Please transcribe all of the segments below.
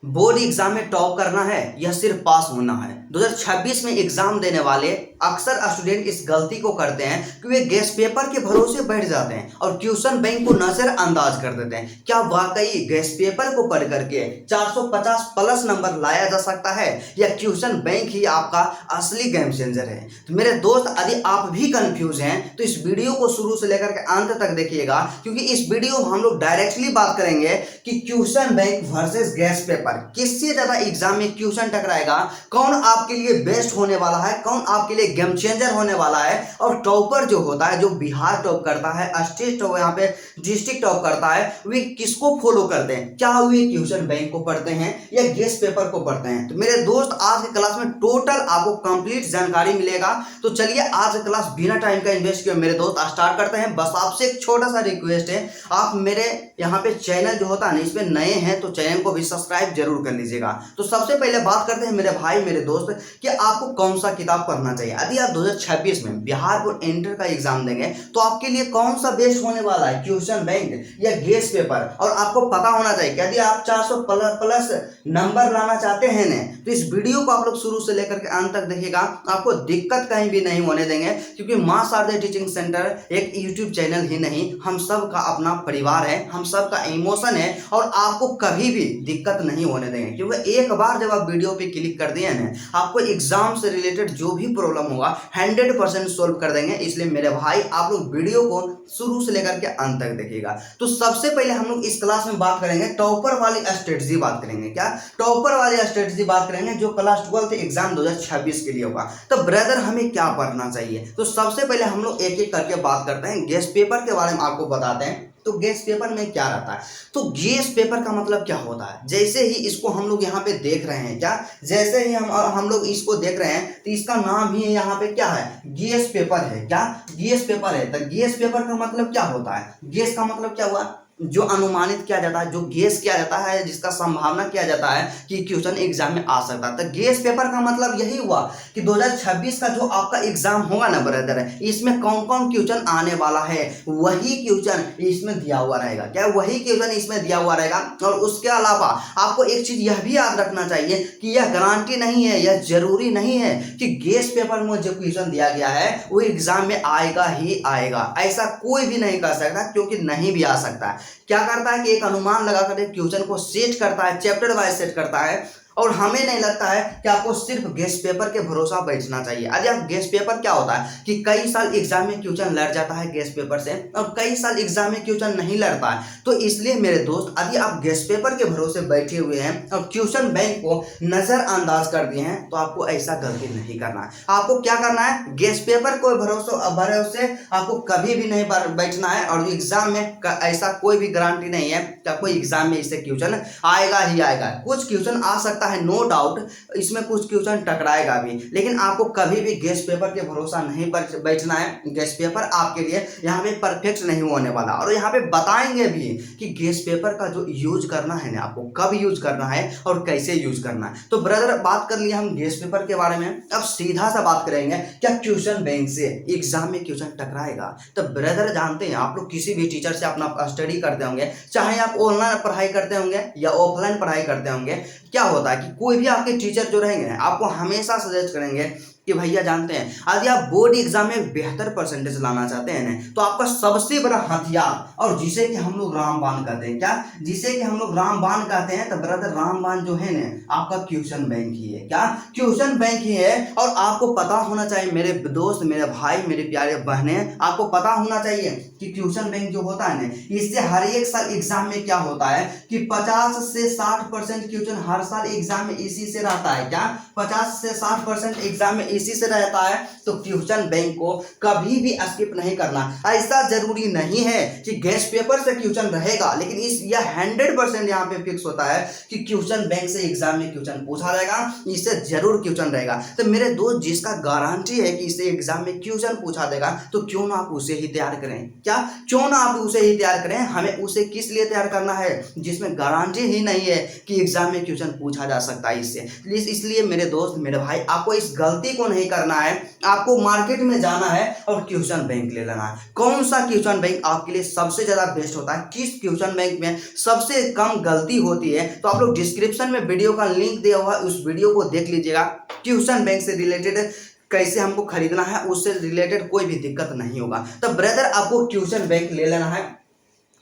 Board exam में top करना है या सिर्फ पास होना है। 2026 में एग्जाम देने वाले अक्सर स्टूडेंट इस गलती को करते हैं कि वे गेस्ट पेपर के भरोसे बैठ जाते हैं और ट्यूशन बैंक को नजरअंदाज कर देते हैं। क्या वाकई गेस्ट पेपर को पढ़ करके 450 प्लस नंबर लाया जा सकता है या ट्यूशन बैंक ही आपका असली गेम चेंजर है? तो मेरे दोस्त, यदि आप भी कंफ्यूज हैं तो इस वीडियो को शुरू से लेकर के अंत तक देखिएगा, क्योंकि इस वीडियो में हम लोग डायरेक्टली बात करेंगे कि tuition bank versus guest paper किससे ज्यादा एग्जाम में क्वेश्चन टकराएगा, कौन आपके लिए बेस्ट होने वाला है, कौन आपके लिए गेम चेंजर होने वाला है। और टॉपर जो होता है, जो बिहार टॉप करता है, स्टेट टॉप, यहाँ पे डिस्ट्रिक्ट टॉप करता है, वे किसको फॉलो करते हैं? क्या वे ट्यूशन बैंक को पढ़ते हैं या गेस्ट पेपर को पढ़ते हैं? तो मेरे दोस्त, आज की क्लास में टोटल आपको कंप्लीट जानकारी मिलेगा। तो चलिए आज की क्लास बिना टाइम का इन्वेस्ट किए मेरे दोस्त स्टार्ट करते हैं। बस आपसे एक छोटा सा रिक्वेस्ट है, आप मेरे यहाँ पे चैनल जो होता है ना, इसमें नए हैं तो चैनल को भी सब्सक्राइब जरूर कर लीजिएगा। तो सबसे पहले बात करते हैं मेरे भाई मेरे दोस्त कि आपको कौन सा किताब पढ़ना चाहिए। यदि आप 2026 में बिहार बोर्ड इंटर का एग्जाम देंगे तो आपके लिए कौन सा बेस्ट होने वाला है, ट्यूशन बैंक या गेस्ट पेपर? और आपको पता होना चाहिए कि यदि आप 400 प्लस नंबर लाना चाहते हैं ना, तो इस वीडियो को आप लोग शुरू से लेकर के अंत तक देखिएगा, आपको दिक्कत कहीं भी नहीं होने देंगे। क्योंकि मां शारदे टीचिंग सेंटर एक यूट्यूब चैनल ही नहीं, हम सब का अपना परिवार है, हम सब का इमोशन है और आपको कभी भी दिक्कत नहीं होने देंगे। क्योंकि एक बार जब आप वीडियो पे क्लिक कर दिए ना, आपको एग्जाम से रिलेटेड जो भी प्रॉब्लम होगा 100% सोल्व कर देंगे। इसलिए मेरे भाई, आप लोग वीडियो को शुरू से लेकर के अंत तक देखिएगा। तो सबसे पहले हम लोग इस क्लास में बात करेंगे टॉपर वाली स्ट्रेटजी बात करेंगे। क्या टॉपर वाली स्ट्रेटजी बात करेंगे जो क्लास 12 एग्जाम 2026 के लिए होगा। तो ब्रदर, हमें क्या पढ़ना चाहिए? तो सबसे पहले हम लोग एक एक करके बात करते हैं। गेस्ट पेपर के बारे में आपको बताते हैं। तो गेस्ट पेपर में क्या रहता है? तो गेस्ट पेपर का मतलब क्या होता है? जैसे ही इसको हम लोग यहाँ पे देख रहे हैं, क्या जैसे ही हम लोग इसको देख रहे हैं तो इसका नाम ही यहाँ पे क्या है? गेस्ट पेपर है। क्या गेस्ट पेपर है? तो गेस्ट पेपर का मतलब क्या होता है? गेस्ट का मतलब क्या हुआ? जो अनुमानित किया जाता है, जो गेस किया जाता है, जिसका संभावना किया जाता है कि क्वेश्चन एग्जाम में आ सकता है। तो गेस्ट पेपर का मतलब यही हुआ कि 2026 का जो आपका एग्जाम होगा ना ब्रदर, इसमें कौन कौन क्वेश्चन आने वाला है वही क्वेश्चन इसमें दिया हुआ रहेगा। क्या वही क्वेश्चन इसमें दिया हुआ रहेगा? और उसके अलावा आपको एक चीज यह भी याद रखना चाहिए कि यह गारंटी नहीं है, यह जरूरी नहीं है कि गेस्ट पेपर में जो क्वेश्चन दिया गया है वो एग्जाम में आएगा ही आएगा। ऐसा कोई भी नहीं कर सकता, क्योंकि नहीं भी आ सकता है। क्या करता है कि एक अनुमान लगाकर एक क्वेश्चन को सेट करता है, चैप्टर वाइज सेट करता है। और हमें नहीं लगता है कि आपको सिर्फ गेस्ट पेपर के भरोसा बैठना चाहिए। यदि आप गेस्ट पेपर, क्या होता है कि कई साल एग्जाम में क्वेश्चन लड़ जाता है गेस्ट पेपर से और कई साल एग्जाम में क्वेश्चन नहीं लड़ता है। तो इसलिए मेरे दोस्त, यदि आप गेस्ट पेपर के भरोसे बैठे हुए हैं और ट्यूशन बैंक को नजरअंदाज कर दिए हैं, तो आपको ऐसा गलती नहीं करना है। आपको क्या करना है? गेस्ट पेपर को भरोसे आपको कभी भी नहीं बैठना है। और एग्जाम में ऐसा कोई भी गारंटी नहीं है कि कोई एग्जाम में इससे क्वेश्चन आएगा ही आएगा। कुछ क्वेश्चन आ सकता है, नो डाउट, इसमें कुछ क्वेश्चन टकराएगा भी, लेकिन आपको कभी भी गेस्ट पेपर के भरोसा नहीं बैठना है। गेस्ट पेपर आपके लिए यहाँ पे परफेक्ट नहीं होने वाला। और यहाँ पे बताएंगे भी कि गेस्ट पेपर का जो यूज करना है ना, आपको कब यूज करना है और कैसे यूज करना है। तो ब्रदर, बात कर लिया हम गेस्ट पेपर के बारे में, अब सीधा सा बात करेंगे क्या ट्यूशन बैंक से एग्जाम में क्वेश्चन टकराएगा? तो ब्रदर, जानते हैं आप लोग किसी भी टीचर से अपना स्टडी करते होंगे, चाहे आप ऑनलाइन पढ़ाई करते होंगे या ऑफलाइन पढ़ाई करते होंगे, क्या होता है कि कोई भी आपके टीचर जो रहेंगे आपको हमेशा सजेस्ट करेंगे कि भैया, जानते हैं यदि आप बोर्ड एग्जाम में बेहतर परसेंटेज लाना चाहते हैं ना, तो आपका सबसे बड़ा हथियार, और जिसे कि हम लोग रामबाण कहते हैं, क्या जिसे कि हम लोग रामबाण कहते हैं, तो ब्रदर रामबाण जो है ना, आपका ट्यूशन बैंक ही है। क्या ट्यूशन बैंक ही है? और आपको पता होना चाहिए मेरे दोस्त, मेरे भाई, मेरे प्यारे बहने, आपको पता होना चाहिए कि ट्यूशन बैंक जो होता है ना, इससे हर एक साल एग्जाम में क्या होता है कि 50 से 60% क्वेश्चन हर साल एग्जाम में इसी से रहता है। क्या 50 से 60% एग्जाम में इसी से रहता है? तो ट्यूशन बैंक को कभी भी स्किप नहीं करना। ऐसा जरूरी नहीं है कि गेस्ट पेपर से क्वेश्चन रहेगा, लेकिन यह 100% यहाँ पे फिक्स होता है कि ट्यूशन बैंक से एग्जाम में क्वेश्चन पूछा रहेगा, इससे जरूर क्वेश्चन रहेगा। तो मेरे दोस्त, जिसका गारंटी है कि इसे एग्जाम में क्वेश्चन पूछा देगा, तो क्यों ना आप उसे ही तैयार करें? क्या क्यों ना आप उसे ही तैयार करें? हमें उसे किस लिए तैयार करना है जिसमें गारंटी ही नहीं है कि एग्जाम में क्वेश्चन पूछा जा सकता है इससे। इसलिए मेरे दोस्त, मेरे भाई, आपको इस गलती को नहीं करना है, आपको मार्केट में जाना है और ट्यूशन बैंक ले लेना है। कौन सा ट्यूशन बैंक आपके लिए सबसे ज़्यादा बेस्ट होता है, किस ट्यूशन बैंक में सबसे कम गलती होती है, तो आप लोग डिस्क्रिप्शन में वीडियो का लिंक दिया हुआ है, उस वीडियो को देख लीजिएगा। ट्यूशन बैंक से रिलेटेड कैसे हमको खरीदना है, उससे रिलेटेड कोई भी दिक्कत नहीं होगा। तो ब्रदर आपको ट्यूशन बैंक ले लेना है।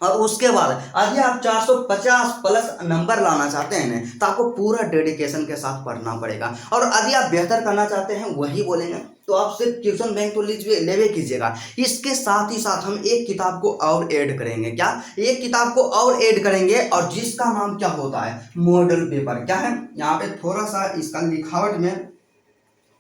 और उसके बाद यदि आप 450 प्लस नंबर लाना चाहते हैं ना, तो आपको पूरा डेडिकेशन के साथ पढ़ना पड़ेगा। और यदि आप बेहतर करना चाहते हैं वही बोलेंगे, तो आप सिर्फ ट्यूशन बैंक तो लीजिए, लेवे कीजिएगा। इसके साथ ही साथ हम एक किताब को और ऐड करेंगे। क्या? एक किताब को और ऐड करेंगे, और जिसका नाम क्या होता है, मॉडल पेपर। क्या है, यहाँ पे थोड़ा सा इसका लिखावट में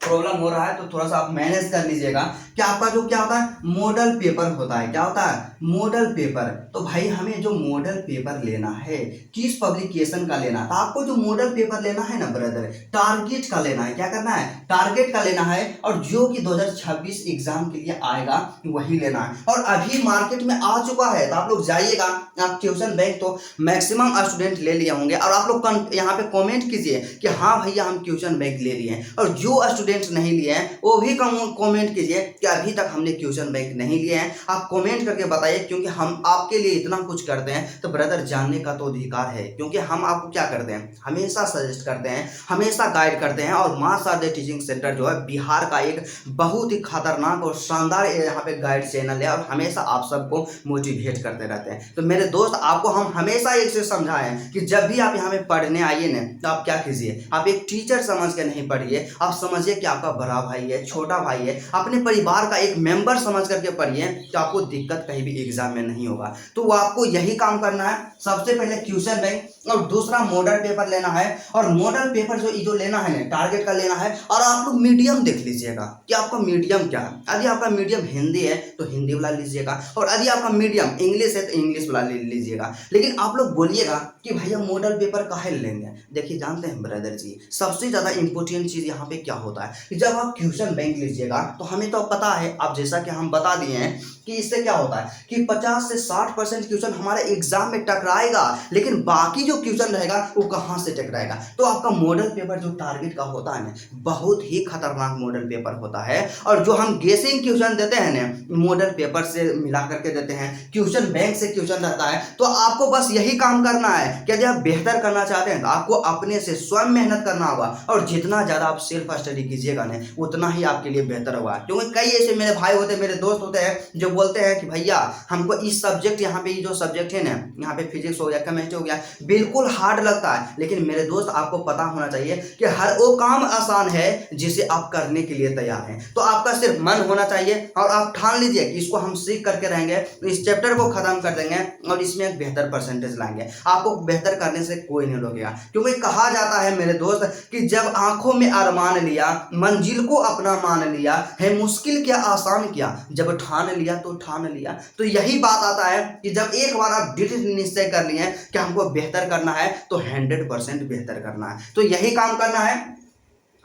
प्रॉब्लम हो रहा है, तो थोड़ा सा आप मैनेज कर लीजिएगा कि आपका जो क्या होता है, मॉडल पेपर होता है। क्या होता है? Model paper. तो भाई हमें जो मॉडल पेपर लेना है, किस पब्लिकेशन का लेना है, तो आपको जो मॉडल पेपर लेना है ना ब्रदर, टारगेट का लेना है। क्या करना है? टारगेट का लेना है, और जो कि 2026 एग्जाम के लिए आएगा वही लेना है। और अभी मार्केट में आ चुका है, तो आप लोग जाइएगा, आप ट्यूशन बैंक तो मैक्सिमम स्टूडेंट ले लिए होंगे, और आप लोग यहाँ पे कॉमेंट कीजिए कि हाँ भैया हम ट्यूशन बैंक ले लिए हैं। और जो स्टूडेंट नहीं लिए हैं वो भी कमेंट कीजिए कि अभी तक हमने ट्यूशन बैंक नहीं लिए हैं। आप कमेंट करके बताइए, क्योंकि हम आपके लिए इतना कुछ करते हैं, तो ब्रदर जानने का तो अधिकार है, क्योंकि हम आपको क्या करते हैं, हमेशा सजेस्ट करते हैं, हमेशा गाइड करते हैं। और माँ शारदा टीचिंग सेंटर जो है बिहार का एक बहुत ही खतरनाक और शानदार यहाँ पे गाइड चैनल है, और हमेशा आप सबको मोटिवेट करते रहते हैं। तो मेरे दोस्त, आपको हम हमेशा एक चीज समझाएं कि जब भी आप यहाँ पे पढ़ने आइए ना, तो आप क्या कीजिए, आप एक टीचर समझ के नहीं पढ़िए, आप समझिए कि आपका बड़ा भाई है, छोटा भाई है, अपने परिवार का एक मेंबर समझ करके पढ़िए, तो आपको दिक्कत कहीं भी एग्जाम में नहीं होगा। तो वो आपको यही काम करना है, सबसे पहले ट्यूशन बैंक, और दूसरा मॉडल पेपर लेना है। और मॉडल पेपर जो लेना है ना, टारगेट का लेना है। और आप लोग मीडियम देख लीजिएगा कि आपका मीडियम क्या है। यदि आपका मीडियम हिंदी है तो हिंदी वाला लीजिएगा, और यदि आपका मीडियम इंग्लिश है तो इंग्लिश वाला लीजिएगा। लेकिन आप लोग बोलिएगा कि भैया मॉडल पेपर काहे लेंगे। देखिए, जानते हैं ब्रदर जी, सबसे ज़्यादा इंपॉर्टेंट चीज़ यहाँ पे क्या होता है कि जब आप ट्यूशन बैंक लीजिएगा, तो हमें तो पता है, आप जैसा कि हम बता दिए हैं कि इससे क्या होता है कि 50 से 60% क्वेश्चन हमारे एग्जाम में टकराएगा, लेकिन बाकी जो क्वेश्चन रहेगा वो कहाँ से टकराएगा। तो आपका मॉडल पेपर जो टारगेट का होता है ना, बहुत ही खतरनाक मॉडल पेपर होता है। और जो हम गेसिंग क्वेश्चन देते हैं ना, मॉडल पेपर से मिला करके देते हैं, ट्यूशन बैंक से क्वेश्चन रहता है। तो आपको बस यही काम करना है कि यदि आप बेहतर करना चाहते हैं तो आपको अपने से स्वयं मेहनत करना होगा, और जितना ज़्यादा आप सेल्फ स्टडी कीजिएगा ना, उतना ही आपके लिए बेहतर होगा। क्योंकि कई ऐसे मेरे भाई होते हैं, मेरे दोस्त होते हैं, जो बोलते हैं कि भैया हमको इस सब्जेक्ट, यहाँ पे जो सब्जेक्ट है ना, यहाँ पे फिजिक्स हो गया, केमिस्ट्री हो गया, बिल्कुल हार्ड लगता है। लेकिन मेरे दोस्त, आपको पता होना चाहिए कि हर वो काम आसान है जिसे आप करने के लिए तैयार हैं। तो आपका सिर्फ मन होना चाहिए, और आप ठान लीजिए कि इसको हम सीख करके रहेंगे, इस चैप्टर को खत्म कर देंगे, और इसमें एक बेहतर परसेंटेज लाएंगे। आपको बेहतर करने से कोई नहीं रोकेगा। क्योंकि कहा जाता है मेरे दोस्त कि जब आंखों में अरमान लिया, मंजिल को अपना मान लिया, है मुश्किल क्या आसान किया, जब ठान लिया तो ठान लिया। तो यही बात आता है कि जब एक बार आप दृढ़ निश्चय कर लिए कि हमको बेहतर करना है, तो 100% बेहतर करना है। तो यही काम करना है,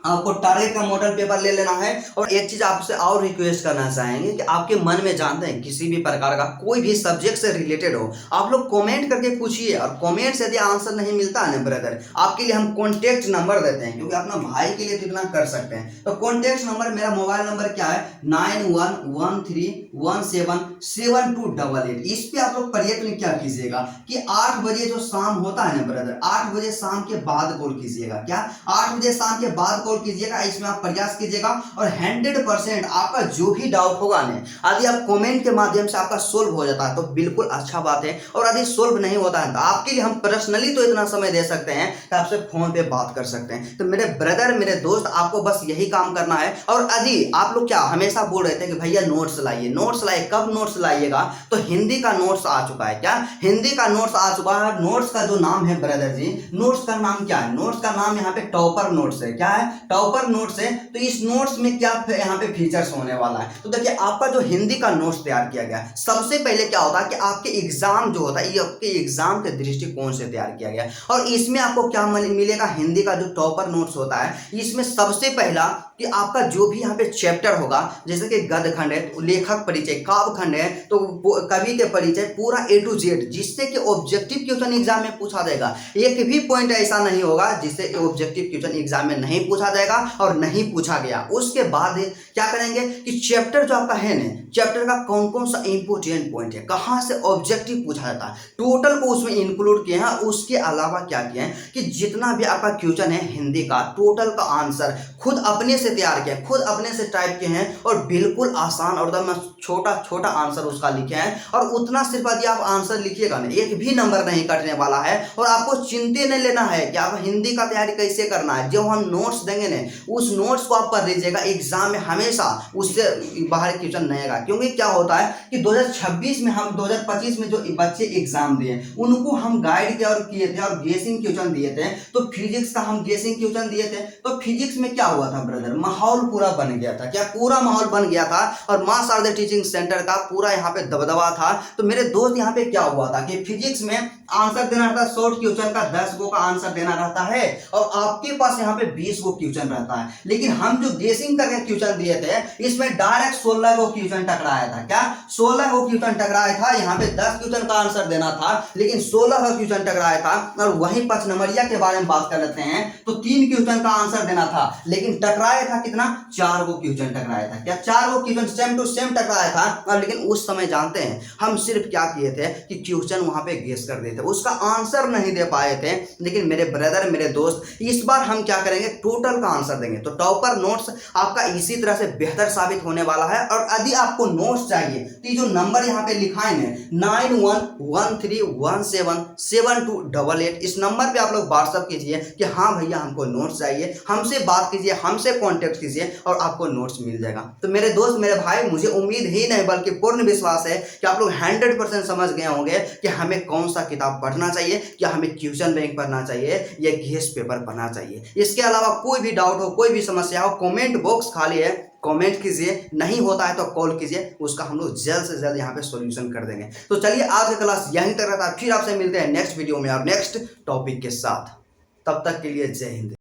आपको टारगेट का मॉडल पेपर ले लेना है। और एक चीज आपसे और रिक्वेस्ट करना चाहेंगे कि आपके मन में जानते हैं किसी भी प्रकार का कोई भी सब्जेक्ट से रिलेटेड हो, आप लोग कमेंट करके पूछिए। और कमेंट से यदि आंसर नहीं मिलता है ना ब्रदर, आपके लिए हम कॉन्टेक्ट नंबर देते हैं, क्योंकि अपना भाई के लिए तो इतना कर सकते हैं। तो कॉन्टेक्ट नंबर, मेरा मोबाइल नंबर क्या है, 9113177288। इस पे आप लोग प्रयत्न क्या कीजिएगा कि 8 बजे जो शाम होता है ना ब्रदर, 8 बजे शाम के बाद कॉल कीजिएगा। क्या? 8 बजे शाम के बाद कीजिएगा, इसमें आप प्रयास कीजिएगा, और 100% आपका जो भी डाउट होगा ना, यदि आप कमेंट के माध्यम से आपका सोल्व हो जाता है तो बिल्कुल अच्छा बात है। और यदि सोल्व नहीं होता है तो आपके लिए हम पर्सनली तो इतना समय दे सकते हैं कि आपसे फोन पे बात कर सकते हैं। तो मेरे ब्रदर, मेरे दोस्त, आपको बस यही काम करना है। और यदि आप लोग क्या हमेशा बोल रहे थे कि भैया नोट्स लाइए, नोट्स लाइए, कब नोट्स लाइएगा, तो हिंदी का नोट्स आ चुका है। क्या? हिंदी का नोट्स आ चुका है। नोट्स का जो नाम है ब्रदर जी, नोट्स का नाम क्या है, नोट्स का नाम यहाँ पे टॉपर नोट्स है। क्या है? टॉपर नोट्स है। तो इस नोट्स में क्या यहाँ पे फीचर्स होने वाला है, तो देखिए आपका जो हिंदी का नोट्स तैयार किया गया, सबसे पहले क्या होता है कि आपके एग्जाम जो होता है, ये आपके एग्जाम के दृष्टिकोण से तैयार किया गया। और इसमें आपको क्या मिलेगा, हिंदी का जो टॉपर नोट्स होता है, इसमें सबसे पहला कि आपका जो भी यहाँ पे चैप्टर होगा, जैसे कि गद्य खंड है, लेखक परिचय, काव्य खंड है, तो कवि के परिचय, पूरा A to Z, जिससे कि ऑब्जेक्टिव क्वेश्चन एग्जाम में पूछा जाएगा। एक भी पॉइंट ऐसा नहीं होगा जिससे ऑब्जेक्टिव क्वेश्चन एग्जाम में नहीं पूछा जाएगा और नहीं पूछा गया, उसके बाद क्या करेंगे कि चैप्टर जो आपका है ना, चैप्टर का कौन कौन सा इंपोर्टेंट पॉइंट है, कहाँ से ऑब्जेक्टिव पूछा जाता है, टोटल को उसमें इंक्लूड किए हैं। उसके अलावा क्या किए हैं कि जितना भी आपका क्वेश्चन है हिंदी का, टोटल का आंसर खुद अपने से तैयार किया, खुद अपने से टाइप किए हैं और बिल्कुल आसान और एकदम छोटा छोटा आंसर उसका लिखे हैं। और उतना सिर्फ यदि आप आंसर लिखिएगा ना, एक भी नंबर नहीं कटने वाला है। और आपको चिंता नहीं लेना है कि आप हिंदी का तैयारी कैसे करना है। जो हम नोट्स देंगे ना, उस नोट्स को आप पढ़ लीजिएगा, एग्जाम में हमेशा उससे बाहर क्वेश्चन नहीं आएगा। क्योंकि क्या होता है कि 2026 में हम 2025 में जो बच्चे एग्जाम दिए उनको हम गाइड किया और किए थे और गेसिंग क्वेश्चन दिए थे। तो फिजिक्स का हम गेसिंग क्वेश्चन दिए थे, तो फिजिक्स में क्या हुआ था ब्रदर, माहौल पूरा बन गया था। क्या पूरा माहौल बन गया था और मां शारदा टीचिंग सेंटर का पूरा यहाँ पे दबदबा था। तो मेरे दोस्त यहाँ पे क्या हुआ था कि फिजिक्स में आंसर देना रहता है, शॉर्ट क्वेश्चन का 10 गो का आंसर देना रहता है और आपके पास यहाँ पे 20 गो क्वेश्चन रहता है। लेकिन हम जो गेसिंग करके क्वेश्चन दिए थे इसमें डायरेक्ट 16 गो क्वेश्चन टकराया था। क्या 16 गो क्वेश्चन टकराया था, यहाँ पे 10 क्वेश्चन का आंसर देना था लेकिन 16 का क्वेश्चन टकराया था। और वहीं 5 नंबरिया के बारे में बात कर लेते हैं, तो 3 क्वेश्चन का आंसर देना था लेकिन टकराया था कितना, 4 गो क्वेश्चन टकराया था। क्या 4 गो क्वेश्चन सेम टू सेम टकराया था। और लेकिन उस समय जानते हैं हम सिर्फ क्या किए थे कि क्वेश्चन वहां पे गेस कर देते, उसका आंसर नहीं दे पाए थे। लेकिन मेरे ब्रदर, मेरे दोस्त, इस बार हम क्या करेंगे, टोटल का आंसर देंगे। तो टॉपर नोट्स आपका इसी तरह से बेहतर साबित होने वाला है। और यदि आपको नोट्स चाहिए तो ये जो नंबर यहाँ पे लिखा है 9113177288, इस नंबर पे आप लोग व्हाट्सअप कीजिए कि हाँ भैया हमको नोट्स चाहिए, हमसे बात कीजिए, हमसे कांटेक्ट कीजिए और आपको नोट्स मिल जाएगा। तो मेरे दोस्त, मेरे भाई, मुझे उम्मीद ही नहीं बल्कि पूर्ण विश्वास है कि आप लोग 100% समझ गए होंगे कि हमें कौन सा किताब पढ़ना चाहिए, क्या हमें क्वेश्चन बैंक पढ़ना चाहिए या गेस पेपर पढ़ना चाहिए। इसके अलावा कोई भी डाउट हो, कोई भी समस्या हो, कमेंट बॉक्स खाली है, कमेंट कीजिए, नहीं होता है तो कॉल कीजिए, उसका हम लोग जल्द से जल्द यहाँ पे सॉल्यूशन कर देंगे। तो चलिए आज का क्लास यहीं तक रहता है, फिर आपसे मिलते हैं नेक्स्ट वीडियो में और नेक्स्ट टॉपिक के साथ। तब तक के लिए जय हिंद।